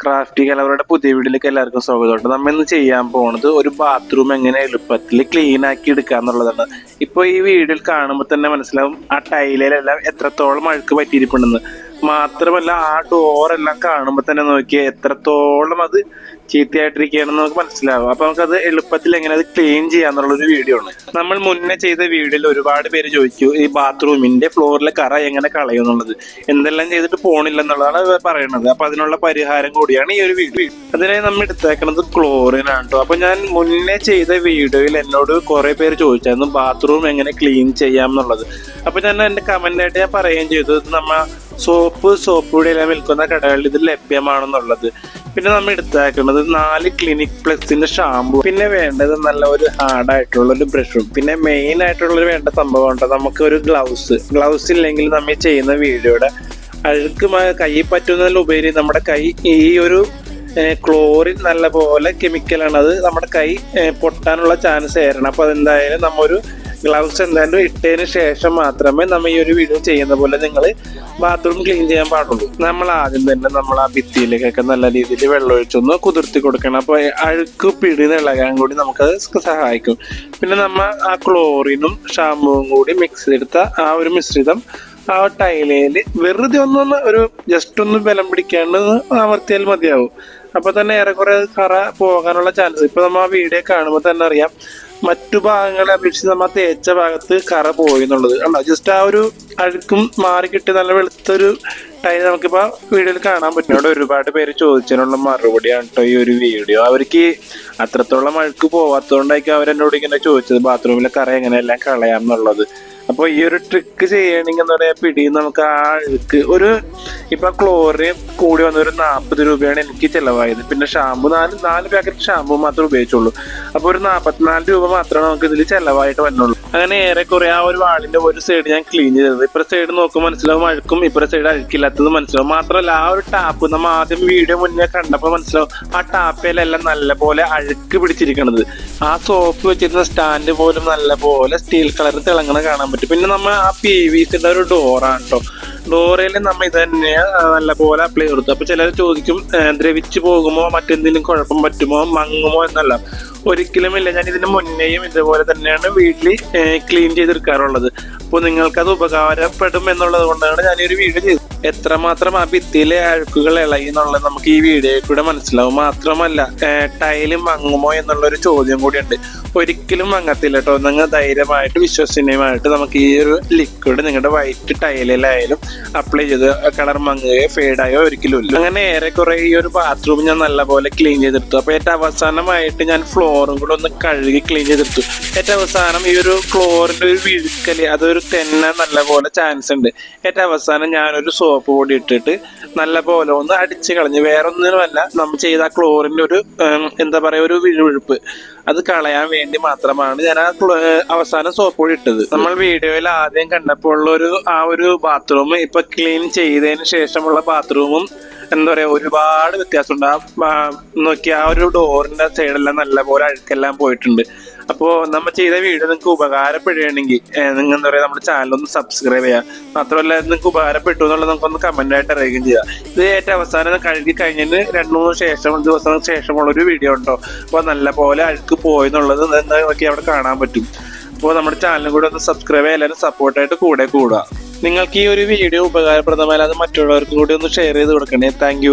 Crafty കലവറുടെ പുതിയ വീഡിയോയിലേക്ക് എല്ലാവർക്കും സ്വാഗതമുണ്ട്. നമ്മൾ ഇന്ന് ചെയ്യാൻ പോകുന്നത് ഒരു ബാത്റൂം എങ്ങനെ എളുപ്പത്തിൽ ക്ലീൻ ആക്കി എടുക്കുക എന്നുള്ളതാണ്. ഇപ്പോൾ ഈ വീഡിയോയിൽ കാണുമ്പോൾ തന്നെ മനസ്സിലാവും ആ ടൈലിലെല്ലാം എത്രത്തോളം അഴുക്ക് പറ്റിയിരിപ്പുണ്ടെന്ന്. മാത്രമല്ല ആ ഡോറെല്ലാം കാണുമ്പോൾ തന്നെ നോക്കിയാൽ എത്രത്തോളം അത് ചീത്തയായിട്ടിരിക്കുകയാണെന്ന് നമുക്ക് മനസ്സിലാവും. അപ്പൊ നമുക്കത് എളുപ്പത്തിൽ എങ്ങനെ അത് ക്ലീൻ ചെയ്യാന്നുള്ളൊരു വീഡിയോ ആണ്. നമ്മൾ മുന്നേ ചെയ്ത വീഡിയോയിൽ ഒരുപാട് പേര് ചോദിച്ചു ഈ ബാത്റൂമിന്റെ ഫ്ലോറിലെ കറ എങ്ങനെ കളയും എന്നുള്ളത്. എന്തെല്ലാം ചെയ്തിട്ട് പോണില്ലെന്നുള്ളതാണ് പറയണത്. അപ്പൊ അതിനുള്ള പരിഹാരം കൂടിയാണ് ഈ ഒരു വീഡിയോ. അതിനായി നമ്മൾ എടുത്തേക്കുന്നത് ക്ലോറിൻ ആണ് കേട്ടോ. അപ്പൊ ഞാൻ മുന്നേ ചെയ്ത വീഡിയോയിൽ എന്നോട് കുറെ പേര് ചോദിച്ചായിരുന്നു ബാത്റൂം എങ്ങനെ ക്ലീൻ ചെയ്യാം എന്നുള്ളത്. അപ്പൊ ഞാൻ എന്റെ കമന്റ് ആയിട്ട് ഞാൻ പറയുകയും ചെയ്തു നമ്മ സോപ്പ് പൊടി എല്ലാം വിൽക്കുന്ന കടകളിൽ ഇത് ലഭ്യമാണെന്നുള്ളത്. പിന്നെ നമ്മൾ എടുത്താക്കുന്നത് 4 ക്ലിനിക് പ്ലസിന്റെ ഷാമ്പു, പിന്നെ വേണ്ടത് നല്ല ഒരു ഹാർഡായിട്ടുള്ള ഒരു ബ്രഷും, പിന്നെ മെയിൻ ആയിട്ടുള്ള വേണ്ട സംഭവം ഉണ്ട് നമുക്ക് ഒരു ഗ്ലൗസ് ഇല്ലെങ്കിൽ നമ്മൾ ചെയ്യുന്ന വീഡിയോയുടെ അഴുക്ക് കൈ പറ്റുന്നതിലുപരി നമ്മുടെ കൈ ഈ ഒരു ക്ലോറിൻ നല്ല പോലെ കെമിക്കലാണ്, അത് നമ്മുടെ കൈ പൊട്ടാനുള്ള ചാൻസ് ഏറണം. അപ്പൊ അതെന്തായാലും നമ്മൊരു ഗ്ലൗസ് എന്തായാലും ഇട്ടതിന് ശേഷം മാത്രമേ നമ്മൾ ഈ ഒരു വീഡിയോ ചെയ്യുന്ന പോലെ നിങ്ങൾ ബാത്റൂം ക്ലീൻ ചെയ്യാൻ പാടുള്ളൂ. നമ്മൾ ആദ്യം തന്നെ നമ്മൾ ആ ഭിത്തിയിലേക്കൊക്കെ നല്ല രീതിയിൽ വെള്ളം ഒഴിച്ചൊന്ന് കുതിർത്തി കൊടുക്കണം. അപ്പോൾ അഴുക്ക് പിടിനിളകാൻ കൂടി നമുക്കത് സഹായിക്കും. പിന്നെ നമ്മൾ ആ ക്ലോറിനും ഷാമ്പുവും കൂടി മിക്സ് ചെയ്തെടുത്ത ആ ഒരു മിശ്രിതം ആ ടൈലയിൽ വെറുതെ ഒരു ജസ്റ്റ് ഒന്ന് ബലം പിടിക്കാണ്ട് അമർത്തിയാൽ മതിയാവും. അപ്പൊ തന്നെ ഏറെക്കുറെ കറ പോകാനുള്ള ചാൻസ്. ഇപ്പൊ നമ്മൾ ആ വീഡിയോ കാണുമ്പോൾ തന്നെ അറിയാം മറ്റു ഭാഗങ്ങളെ അപേക്ഷിച്ച് നമ്മൾ തേച്ച ഭാഗത്ത് കറ പോയി എന്നുള്ളത് അല്ല. ജസ്റ്റ് ആ ഒരു അഴുക്കും മാറി കിട്ടി നല്ല വെളുത്തൊരു ടൈൽ നമുക്കിപ്പോ വീഡിയോയിൽ കാണാൻ പറ്റും. അവിടെ ഒരുപാട് പേര് ചോദിച്ചതിനുള്ള മറുപടിയാണ് കേട്ടോ ഈ ഒരു വീഡിയോ. അവർക്ക് അത്രത്തോളം അഴുക്ക് പോവാത്തതുകൊണ്ടായിരിക്കും അവരെന്നോട് ഇങ്ങനെ ചോദിച്ചത് ബാത്റൂമിലെ കറ എങ്ങനെയെല്ലാം കളയാം എന്നുള്ളത്. അപ്പോൾ ഈ ഒരു ട്രിക്ക് ചെയ്യണമെങ്കിൽ എന്താ പറയാ, പിടിയും നമുക്ക് ആ അഴുക്ക് ഇപ്പൊ ക്ലോറിൻ കൂടി വന്ന ഒരു 40 രൂപയാണ് എനിക്ക് ചിലവായത്. പിന്നെ ഷാമ്പു 4 പാക്കറ്റ് ഷാമ്പു മാത്രമേ ഉപയോഗിച്ചുള്ളൂ. അപ്പോൾ ഒരു 44 രൂപ മാത്രമേ നമുക്ക് ഇതിൽ ചിലവായിട്ട് വന്നുള്ളൂ. അങ്ങനെ ഏറെക്കുറെ ആ ഒരു വാളിന്റെ ഒരു സൈഡ് ഞാൻ ക്ലീൻ ചെയ്തത്. ഇപ്പുറ സൈഡ് നോക്കുമ്പോൾ മനസ്സിലാവും അഴുക്കും, ഇപ്പുറ സൈഡ് അഴുക്കില്ലാത്തത് മനസ്സിലാവും. മാത്രമല്ല ആ ഒരു ടാപ്പ് നമ്മൾ ആദ്യം വീഡിയോ മുന്നേ കണ്ടപ്പോൾ മനസ്സിലാവും ആ ടാപ്പയിലെല്ലാം നല്ല പോലെ അഴുക്ക് പിടിച്ചിരിക്കണത്. ആ സോപ്പ് വെച്ചിരുന്ന സ്റ്റാൻഡ് പോലും നല്ല പോലെ സ്റ്റീൽ കളർ തിളങ്ങണ കാണാൻ പറ്റും. പിന്നെ നമ്മൾ ആ PVC-ന്റെ ഒരു ഡോറാണ് കേട്ടോ. ഡോറയിൽ നമ്മൾ ഇത് തന്നെ നല്ല പോലെ അപ്ലൈ കൊടുത്തു. അപ്പൊ ചിലർ ചോദിക്കും ദ്രവിച്ചു പോകുമോ, മറ്റെന്തെങ്കിലും കുഴപ്പം പറ്റുമോ, മങ്ങുമോ എന്നല്ല. ഒരിക്കലുമില്ല. ഞാൻ ഇതിന് മുന്നേയും ഇതുപോലെ തന്നെയാണ് വീട്ടിൽ ക്ലീൻ ചെയ്തെടുക്കാറുള്ളത്. അപ്പോൾ നിങ്ങൾക്കത് ഉപകാരപ്പെടും എന്നുള്ളത് കൊണ്ടാണ് ഞാൻ ഈ ഒരു വീഡിയോ ചെയ്തത്. എത്രമാത്രം ആ ഭിത്തിയിലെ അഴുക്കുകൾ ഇളകി എന്നുള്ളത് നമുക്ക് ഈ വീഡിയോയിൽ കൂടെ മനസ്സിലാവും. മാത്രമല്ല ടൈല് മങ്ങുമോ എന്നുള്ളൊരു ചോദ്യം കൂടിയുണ്ട്. ഒരിക്കലും മങ്ങത്തില്ല കേട്ടോ. നിങ്ങൾ ധൈര്യമായിട്ട് വിശ്വസനീയമായിട്ട് നമുക്ക് ഈ ഒരു ലിക്വിഡ് നിങ്ങളുടെ വൈറ്റ് ടൈലിലായാലും അപ്ലൈ ചെയ്ത് കളർ മങ്ങുകയോ ഫേഡായോ ഒരിക്കലും ഇല്ല. അങ്ങനെ ഏറെക്കുറെ ഈ ഒരു ബാത്റൂം ഞാൻ നല്ലപോലെ ക്ലീൻ ചെയ്തെടുത്തു. അപ്പോൾ ഏറ്റവും അവസാനമായിട്ട് ഞാൻ ഫ്ലോറും കൂടെ ഒന്ന് കഴുകി ക്ലീൻ ചെയ്തെടുത്തു. ഏറ്റവും അവസാനം ഈ ഒരു ഫ്ലോറിന്റെ ഒരു വീഴ്ക്കല് അതൊരു തെന്ന നല്ലപോലെ ചാൻസ് ഉണ്ട്. ഏറ്റവും അവസാനം ഞാനൊരു സോപ്പ് പൊടി ഇട്ടിട്ട് നല്ല പോലെ ഒന്ന് അടിച്ച് കളഞ്ഞ്, വേറെ ഒന്നിനുമല്ല നമ്മൾ ചെയ്ത ആ ക്ലോറിന്റെ ഒരു എന്താ പറയാ ഒരു വിഴുവിഴുപ്പ് അത് കളയാൻ വേണ്ടി മാത്രമാണ് ഞാൻ ആ അവസാനം സോപ്പ് പൊടി ഇട്ടത്. നമ്മൾ വീഡിയോയിൽ ആദ്യം കണ്ടപ്പോൾ ആ ഒരു ബാത്റൂം ഇപ്പൊ ക്ലീൻ ചെയ്തതിന് ശേഷമുള്ള ബാത്റൂമും എന്താ പറയാ ഒരുപാട് വ്യത്യാസമുണ്ട്. നോക്കി ആ ഒരു ഡോറിന്റെ സൈഡെല്ലാം നല്ല പോലെ അഴുക്കെല്ലാം പോയിട്ടുണ്ട്. അപ്പോൾ നമ്മൾ ചെയ്ത വീഡിയോ നിങ്ങൾക്ക് ഉപകാരപ്പെടുകയാണെങ്കിൽ നിങ്ങൾ എന്താ പറയുക നമ്മുടെ ചാനലൊന്ന് സബ്സ്ക്രൈബ് ചെയ്യുക. മാത്രമല്ല നിങ്ങൾക്ക് ഉപകാരപ്പെട്ടു എന്നുള്ളത് നമുക്കൊന്ന് കമന്റ് ആയിട്ട് അറിയുകയും ചെയ്യാം. ഇത് ഏറ്റവും അവസാനം കഴുകി കഴിഞ്ഞതിന് 2-3 ദിവസങ്ങൾക്ക് ശേഷമുള്ള ഒരു വീഡിയോ ഉണ്ടോ. അപ്പോൾ നല്ല പോലെ അഴുക്ക് പോയെന്നുള്ളത് നോക്കി അവിടെ കാണാൻ പറ്റും. അപ്പോൾ നമ്മുടെ ചാനലും കൂടെ ഒന്ന് സബ്സ്ക്രൈബ് ചെയ്യാൻ എല്ലാവരും സപ്പോർട്ടായിട്ട് കൂടെ കൂടുക. നിങ്ങൾക്ക് ഈ ഒരു വീഡിയോ ഉപകാരപ്രദമായാലും അത് മറ്റുള്ളവർക്കും കൂടി ഒന്ന് ഷെയർ ചെയ്ത് കൊടുക്കണേ. താങ്ക്